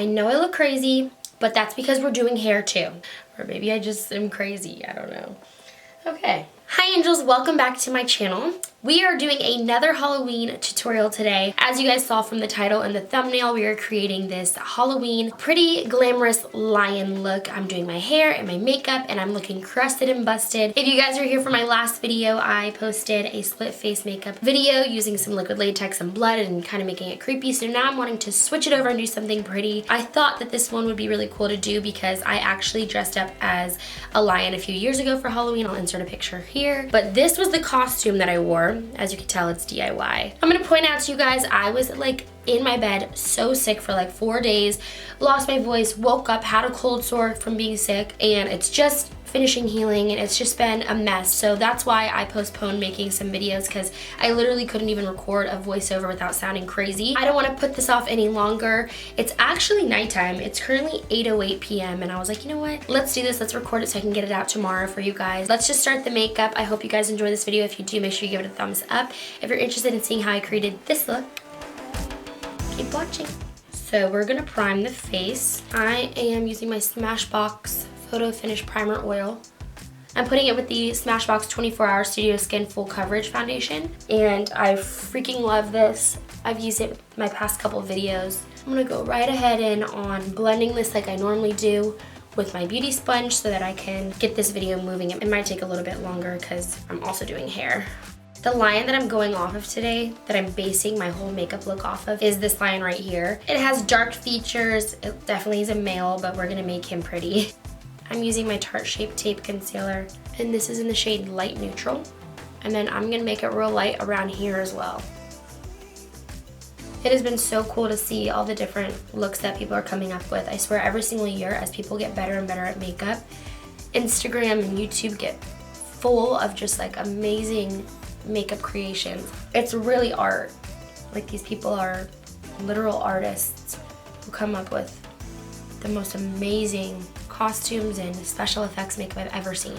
I know I look crazy, but that's because we're doing hair too. Or maybe I just am crazy, I don't know. Okay. Hi angels, welcome back to my channel. We are doing another Halloween tutorial today. As you guys saw from the title and the thumbnail, we are creating this Halloween pretty glamorous lion look. I'm doing my hair and my makeup and I'm looking crusted and busted. If you guys are here for my last video, I posted a split face makeup video using some liquid latex and blood and kind of making it creepy. So now I'm wanting to switch it over and do something pretty. I thought that this one would be really cool to do because I actually dressed up as a lion a few years ago for Halloween. I'll insert a picture here. But this was the costume that I wore. As you can tell, it's DIY. I'm gonna point out to you guys, I was like in my bed so sick for like 4 days, lost my voice, woke up, had a cold sore from being sick, and it's just finishing healing and it's just been a mess. So that's why I postponed making some videos because I literally couldn't even record a voiceover without sounding crazy. I don't want to put this off any longer. It's actually nighttime. It's currently 8:08 p.m. and I was like, you know what? Let's do this. Let's record it so I can get it out tomorrow for you guys. Let's just start the makeup. I hope you guys enjoy this video. If you do, make sure you give it a thumbs up. If you're interested in seeing how I created this look, keep watching. So we're gonna prime the face. I am using my Smashbox Photo Finish Primer Oil. I'm putting it with the Smashbox 24 Hour Studio Skin Full Coverage Foundation, and I freaking love this. I've used it my past couple videos. I'm gonna go right ahead in on blending this like I normally do with my beauty sponge so that I can get this video moving. It might take a little bit longer because I'm also doing hair. The lion that I'm going off of today, that I'm basing my whole makeup look off of, is this lion right here. It has dark features. It definitely is a male, but we're gonna make him pretty. I'm using my Tarte Shape Tape Concealer, and this is in the shade Light Neutral. And then I'm gonna make it real light around here as well. It has been so cool to see all the different looks that people are coming up with. I swear every single year as people get better and better at makeup, Instagram and YouTube get full of just like amazing makeup creations. It's really art. Like these people are literal artists who come up with the most amazing costumes and special effects makeup I've ever seen.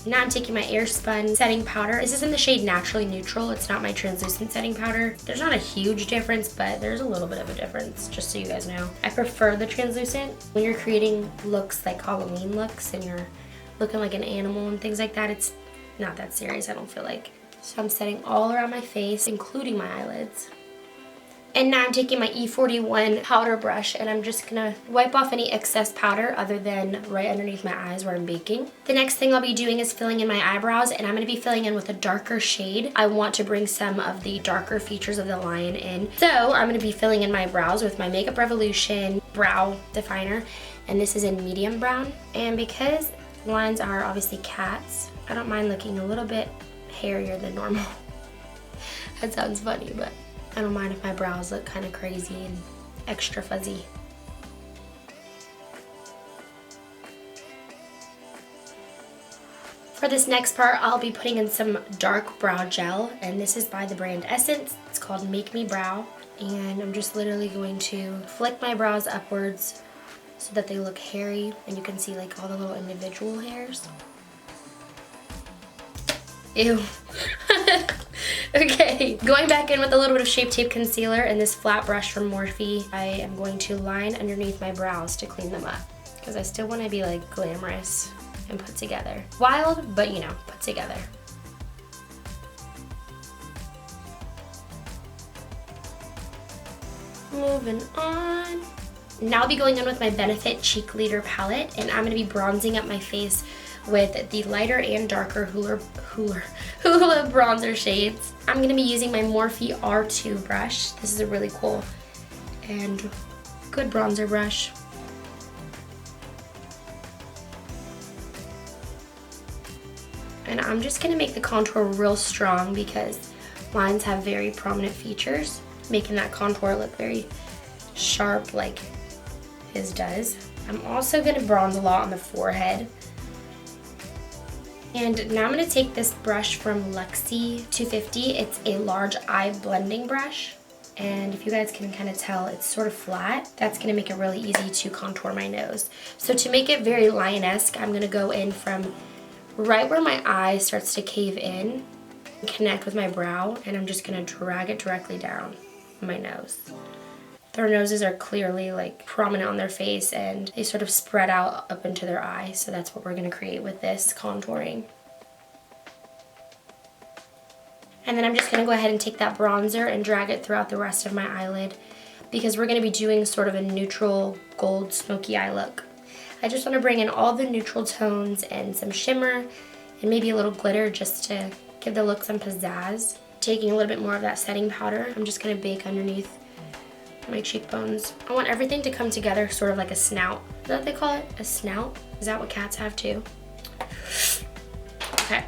Now I'm taking my Airspun setting powder. This is in the shade Naturally Neutral. It's not my translucent setting powder. There's not a huge difference, but there's a little bit of a difference, just so you guys know. I prefer the translucent. When you're creating looks like Halloween looks and you're looking like an animal and things like that, it's not that serious, I don't feel like. So I'm setting all around my face, including my eyelids. And now I'm taking my E41 powder brush and I'm just gonna wipe off any excess powder other than right underneath my eyes where I'm baking. The next thing I'll be doing is filling in my eyebrows, and I'm gonna be filling in with a darker shade. I want to bring some of the darker features of the lion in. So I'm gonna be filling in my brows with my Makeup Revolution brow definer, and this is in medium brown. And because lions are obviously cats, I don't mind looking a little bit hairier than normal. That sounds funny, but I don't mind if my brows look kind of crazy and extra fuzzy. For this next part, I'll be putting in some dark brow gel, and this is by the brand Essence. It's called Make Me Brow, and I'm just literally going to flick my brows upwards so that they look hairy, and you can see like all the little individual hairs. Ew. Okay, going back in with a little bit of Shape Tape Concealer and this flat brush from Morphe, I am going to line underneath my brows to clean them up because I still want to be like glamorous and put together. Wild, but you know, put together. Moving on. Now I'll be going in with my Benefit Cheek Leader palette, and I'm going to be bronzing up my face with the lighter and darker Hula bronzer shades. I'm going to be using my Morphe R2 brush. This is a really cool and good bronzer brush. And I'm just going to make the contour real strong because lines have very prominent features, making that contour look very sharp like his does. I'm also going to bronze a lot on the forehead. And now I'm going to take this brush from Luxie 250. It's a large eye blending brush. And if you guys can kind of tell, it's sort of flat. That's going to make it really easy to contour my nose. So to make it very lion-esque, I'm going to go in from right where my eye starts to cave in and connect with my brow. And I'm just going to drag it directly down my nose. Their noses are clearly like prominent on their face and they sort of spread out up into their eye. So that's what we're gonna create with this contouring. And then I'm just gonna go ahead and take that bronzer and drag it throughout the rest of my eyelid because we're gonna be doing sort of a neutral gold smoky eye look. I just wanna bring in all the neutral tones and some shimmer and maybe a little glitter just to give the look some pizzazz. Taking a little bit more of that setting powder, I'm just gonna bake underneath my cheekbones. I want everything to come together sort of like a snout. Is that what they call it? A snout? Is that what cats have too? Okay.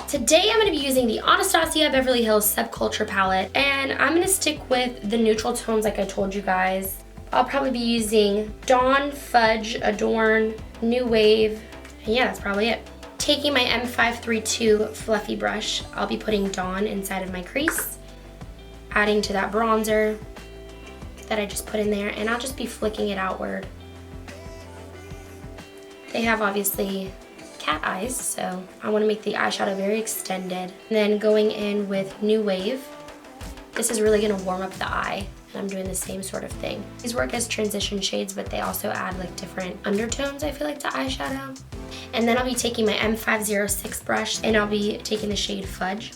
Today I'm gonna be using the Anastasia Beverly Hills Subculture palette, and I'm gonna stick with the neutral tones like I told you guys. I'll probably be using Dawn, Fudge, Adorn, New Wave, and yeah, that's probably it. Taking my M532 fluffy brush, I'll be putting Dawn inside of my crease, adding to that bronzer that I just put in there, and I'll just be flicking it outward. They have obviously cat eyes, so I want to make the eyeshadow very extended. And then going in with New Wave, this is really going to warm up the eye, and I'm doing the same sort of thing. These work as transition shades, but they also add like different undertones, I feel like, to eyeshadow. And then I'll be taking my M506 brush, and I'll be taking the shade Fudge,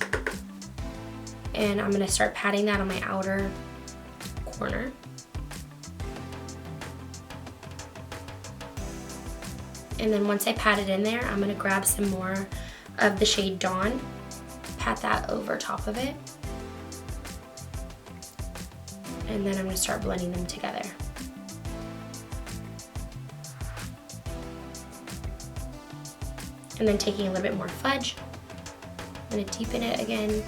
and I'm going to start patting that on my outer corner. And then once I pat it in there, I'm gonna grab some more of the shade Dawn, pat that over top of it, and then I'm gonna start blending them together. And then taking a little bit more Fudge, I'm gonna deepen it again.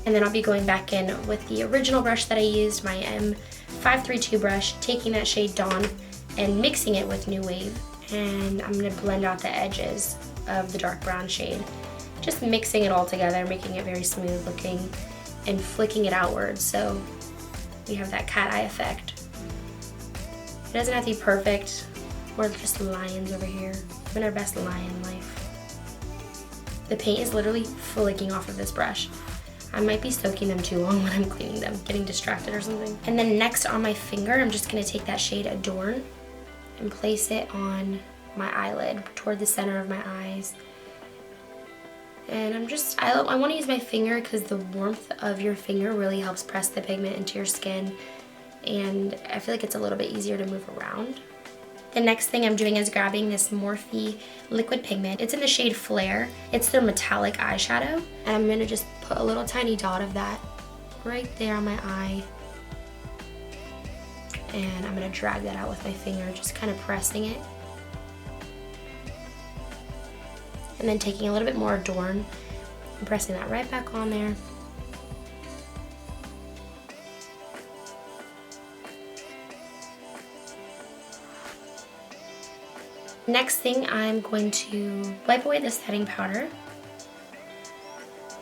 And then I'll be going back in with the original brush that I used, my M532 brush, taking that shade Dawn and mixing it with New Wave. And I'm gonna blend out the edges of the dark brown shade. Just mixing it all together, making it very smooth looking and flicking it outward so we have that cat eye effect. It doesn't have to be perfect. We're just lions over here, living our best lion life. The paint is literally flicking off of this brush. I might be soaking them too long when I'm cleaning them, getting distracted or something. And then next on my finger, I'm just gonna take that shade Adorn and place it on my eyelid toward the center of my eyes. And I wanna use my finger because the warmth of your finger really helps press the pigment into your skin, and I feel like it's a little bit easier to move around. The next thing I'm doing is grabbing this Morphe liquid pigment. It's in the shade Flare. It's their metallic eyeshadow. And I'm gonna just put a little tiny dot of that right there on my eye. And I'm gonna drag that out with my finger, just kind of pressing it. And then taking a little bit more Adorn and pressing that right back on there. Next thing, I'm going to wipe away the setting powder.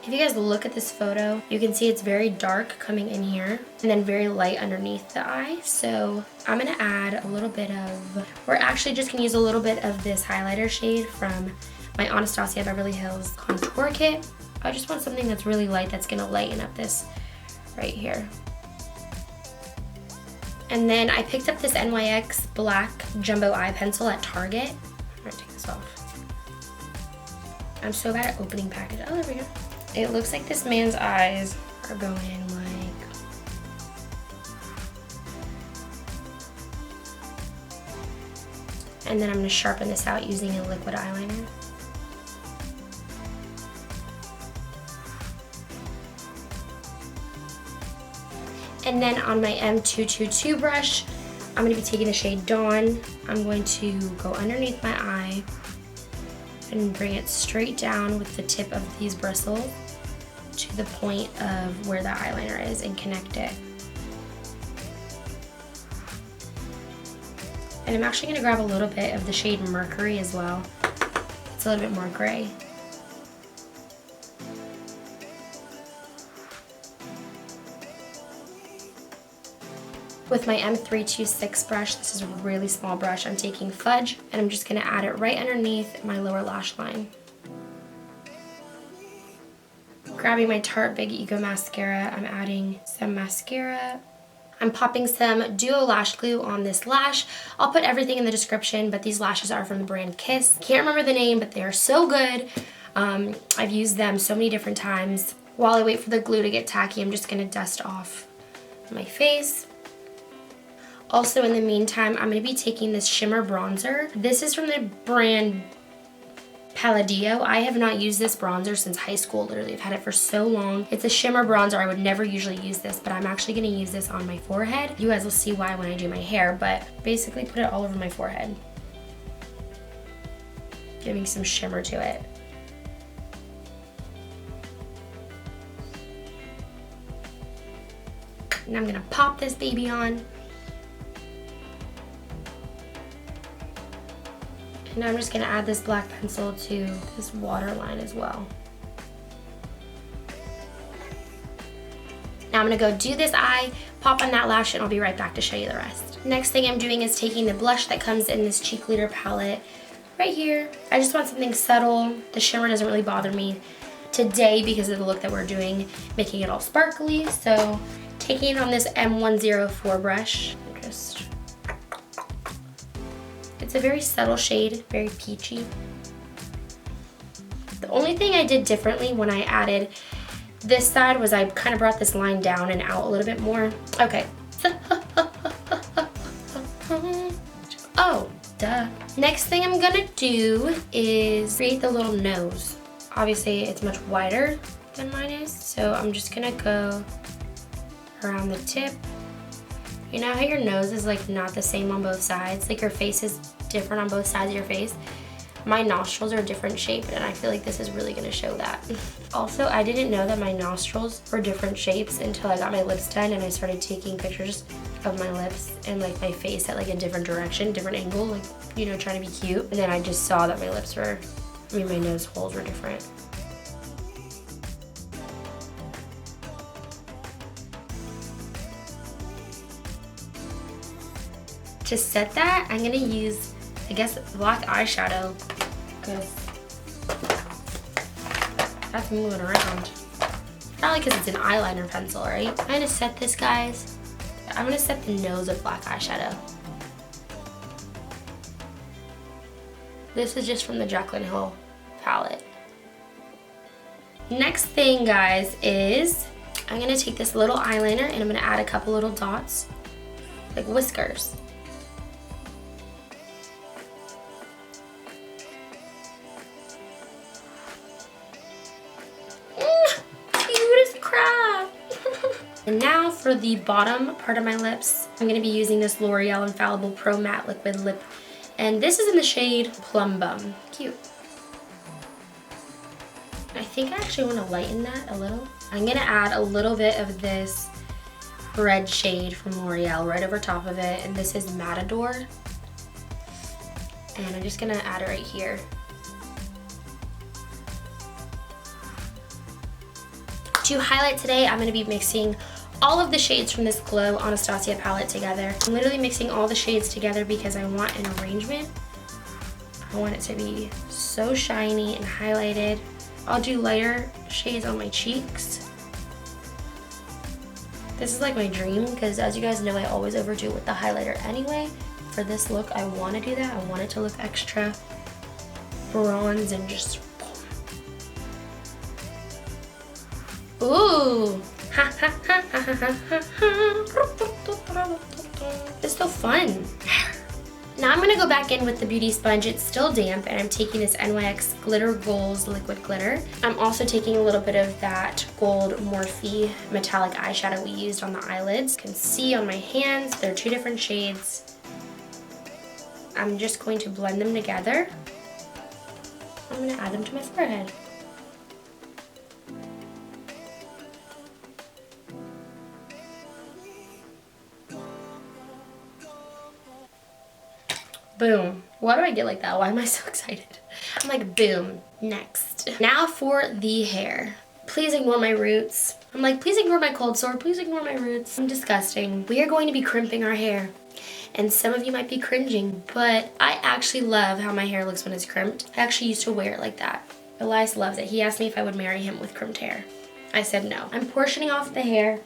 If you guys look at this photo, you can see it's very dark coming in here and then very light underneath the eye. So I'm gonna add a little bit of, we're actually just gonna use a little bit of this highlighter shade from my Anastasia Beverly Hills contour kit. I just want something that's really light that's gonna lighten up this right here. And then I picked up this NYX black jumbo eye pencil at Target. I'm gonna take this off. I'm so bad at opening packages. Oh, there we go. It looks like this man's eyes are going like... And then I'm gonna sharpen this out using a liquid eyeliner. And then on my M222 brush, I'm gonna be taking the shade Dawn. I'm going to go underneath my eye and bring it straight down with the tip of these bristles to the point of where the eyeliner is and connect it. And I'm actually gonna grab a little bit of the shade Mercury as well. It's a little bit more gray. With my M326 brush, this is a really small brush, I'm taking Fudge and I'm just gonna add it right underneath my lower lash line. grabbing my Tarte Big Ego mascara. I'm adding some mascara. I'm popping some Duo Lash Glue on this lash. I'll put everything in the description, but these lashes are from the brand Kiss. Can't remember the name, but they are so good. I've used them so many different times. While I wait for the glue to get tacky, I'm just gonna dust off my face. Also, in the meantime, I'm gonna be taking this shimmer bronzer. This is from the brand Palladio. I have not used this bronzer since high school. Literally, I've had it for so long. It's a shimmer bronzer. I would never usually use this, but I'm actually gonna use this on my forehead. You guys will see why when I do my hair, but basically put it all over my forehead. Giving some shimmer to it. And I'm gonna pop this baby on. And I'm just gonna add this black pencil to this waterline as well. Now I'm gonna go do this eye, pop on that lash, and I'll be right back to show you the rest. Next thing I'm doing is taking the blush that comes in this Cheek Leader palette right here. I just want something subtle. The shimmer doesn't really bother me today because of the look that we're doing, making it all sparkly. So taking it on this M104 brush, it's a very subtle shade, very peachy. The only thing I did differently when I added this side was I kind of brought this line down and out a little bit more. Okay. Oh, duh. Next thing I'm gonna do is create the little nose. Obviously, it's much wider than mine is, so I'm just gonna go around the tip. You know how your nose is like not the same on both sides? Like your face is different on both sides of your face. My nostrils are a different shape, and I feel like this is really gonna show that. Also, I didn't know that my nostrils were different shapes until I got my lips done and I started taking pictures of my lips and like my face at like a different direction, different angle, like, you know, trying to be cute. And then I just saw that my lips were, my nose holes were different. To set that, I'm gonna use, I guess, black eyeshadow, because that's moving around. Probably because it's an eyeliner pencil, right? I'm gonna set this, guys. I'm gonna set the nose with black eyeshadow. This is just from the Jaclyn Hill palette. Next thing, guys, is I'm gonna take this little eyeliner and I'm gonna add a couple little dots, like whiskers. And now for the bottom part of my lips, I'm going to be using this L'Oreal Infallible Pro Matte Liquid Lip. And this is in the shade Plum Bum. Cute. I think I actually want to lighten that a little. I'm going to add a little bit of this red shade from L'Oreal right over top of it. And this is Matador. And I'm just going to add it right here. To highlight today, I'm going to be mixing all of the shades from this Glow Anastasia palette together. I'm literally mixing all the shades together because I want an arrangement. I want it to be so shiny and highlighted. I'll do lighter shades on my cheeks. This is like my dream because, as you guys know, I always overdo it with the highlighter anyway. For this look, I want to do that. I want it to look extra bronze and just ooh. It's so fun. Now I'm gonna go back in with the beauty sponge. It's still damp, and I'm taking this NYX Glitter Goals liquid glitter. I'm also taking a little bit of that gold Morphe metallic eyeshadow we used on the eyelids. You can see on my hands, they're two different shades. I'm just going to blend them together. I'm gonna add them to my forehead. Boom. Why do I get like that? Why am I so excited? I'm like, boom. Next. Now for the hair. Please ignore my roots. I'm like, please ignore my cold sore. Please ignore my roots. I'm disgusting. We are going to be crimping our hair. And some of you might be cringing, but I actually love how my hair looks when it's crimped. I actually used to wear it like that. Elias loves it. He asked me if I would marry him with crimped hair. I said no. I'm portioning off the hair,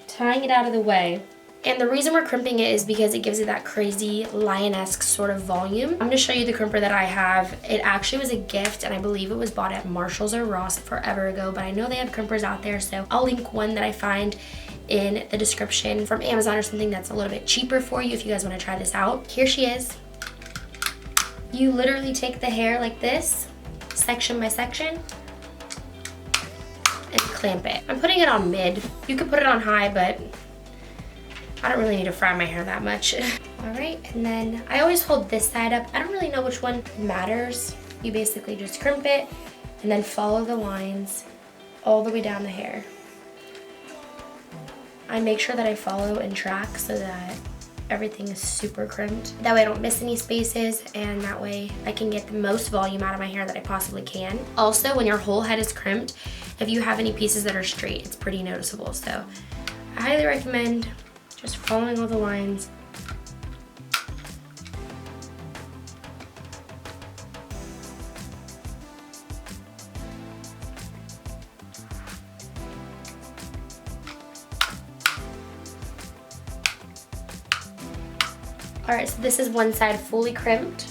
tying it out of the way. And the reason we're crimping it is because it gives it that crazy lioness sort of volume. I'm gonna show you the crimper that I have. It actually was a gift, and I believe it was bought at Marshall's or Ross forever ago, but I know they have crimpers out there, so I'll link one that I find in the description from Amazon or something that's a little bit cheaper for you if you guys wanna try this out. Here she is. You literally take the hair like this, section by section, and clamp it. I'm putting it on mid. You could put it on high, but I don't really need to fry my hair that much. All right, and then I always hold this side up. I don't really know which one matters. You basically just crimp it and then follow the lines all the way down the hair. I make sure that I follow and track so that everything is super crimped. That way I don't miss any spaces, and that way I can get the most volume out of my hair that I possibly can. Also, when your whole head is crimped, if you have any pieces that are straight, it's pretty noticeable. So I highly recommend just following all the lines. All right, so this is one side fully crimped,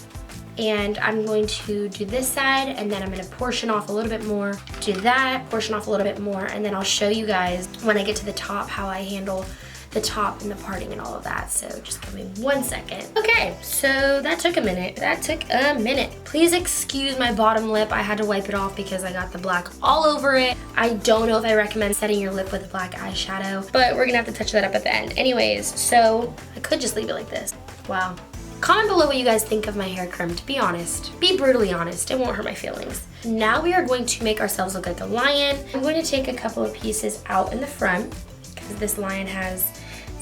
and I'm going to do this side, and then I'm gonna portion off a little bit more, do that, portion off a little bit more, and then I'll show you guys when I get to the top how I handle the top and the parting and all of that. So just give me 1 second. Okay, so that took a minute. Please excuse my bottom lip. I had to wipe it off because I got the black all over it. I don't know if I recommend setting your lip with a black eyeshadow, but we're gonna have to touch that up at the end. Anyways, so I could just leave it like this. Wow. Comment below what you guys think of my hair crimped. Be honest. Be brutally honest. It won't hurt my feelings. Now we are going to make ourselves look like a lion. I'm going to take a couple of pieces out in the front because this lion has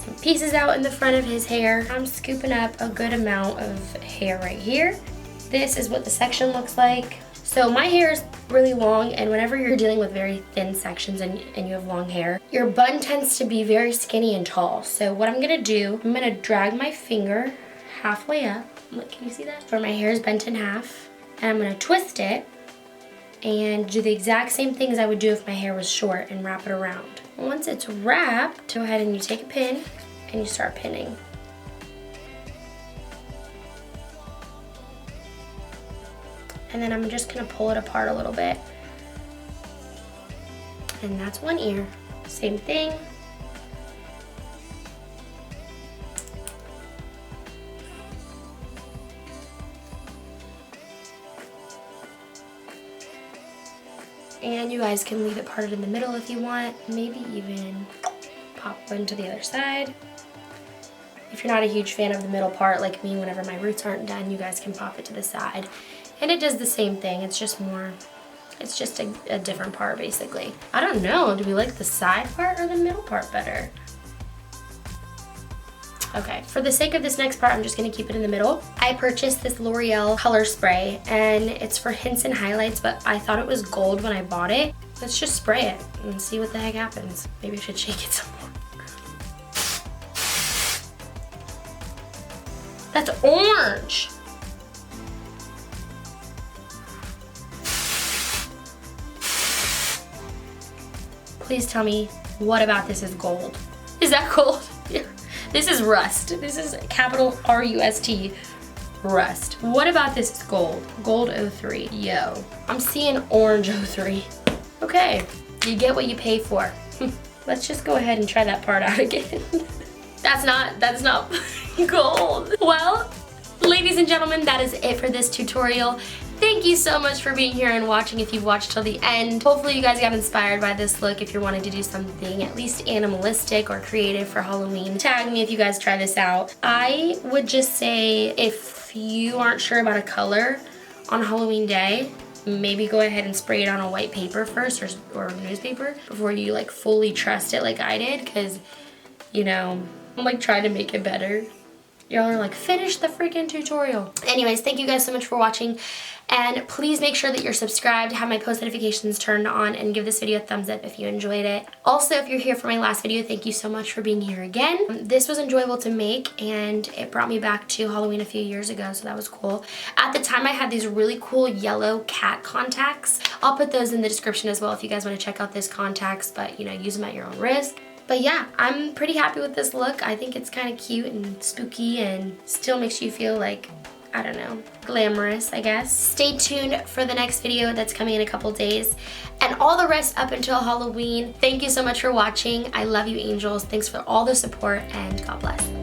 some pieces out in the front of his hair. I'm scooping up a good amount of hair right here. This is what the section looks like. So my hair is really long, and whenever you're dealing with very thin sections and you have long hair, your bun tends to be very skinny and tall. So what I'm gonna do, I'm gonna drag my finger halfway up. Look, can you see that? Where my hair is bent in half. And I'm gonna twist it and do the exact same thing as I would do if my hair was short and wrap it around. Once it's wrapped, go ahead and you take a pin and you start pinning. And then I'm just gonna pull it apart a little bit. And that's one ear. Same thing. And you guys can leave it parted in the middle if you want. Maybe even pop one to the other side. If you're not a huge fan of the middle part like me, whenever my roots aren't done, you guys can pop it to the side. And it does the same thing. It's just more, it's just a different part basically. I don't know, do we like the side part or the middle part better? Okay, for the sake of this next part, I'm just gonna keep it in the middle. I purchased this L'Oreal color spray, and it's for hints and highlights, but I thought it was gold when I bought it. Let's just spray it and see what the heck happens. Maybe I should shake it some more. That's orange. Please tell me, what about this is gold? Is that gold? This is rust. This is capital R-U-S-T, rust. What about this is gold? Gold 03, yo. I'm seeing orange 03. Okay, you get what you pay for. Let's just go ahead and try that part out again. That's not gold. Well, ladies and gentlemen, that is it for this tutorial. Thank you so much for being here and watching if you've watched till the end. Hopefully you guys got inspired by this look if you're wanting to do something at least animalistic or creative for Halloween. Tag me if you guys try this out. I would just say if you aren't sure about a color on Halloween day, maybe go ahead and spray it on a white paper first or newspaper before you like fully trust it like I did, because you know, I'm like trying to make it better. Y'all are like, finish the freaking tutorial. Anyways, thank you guys so much for watching, And please make sure that you're subscribed, have my post notifications turned on, and give this video a thumbs up if you enjoyed it. Also, if you're here for my last video, thank you so much for being here again. This was enjoyable to make, and it brought me back to Halloween a few years ago, so that was cool. At the time, I had these really cool yellow cat contacts. I'll put those in the description as well if you guys want to check out these contacts, but you know, use them at your own risk. But yeah, I'm pretty happy with this look. I think it's kind of cute and spooky and still makes you feel like, I don't know, glamorous, I guess. Stay tuned for the next video that's coming in a couple days. And all the rest up until Halloween. Thank you so much for watching. I love you, angels. Thanks for all the support, and God bless.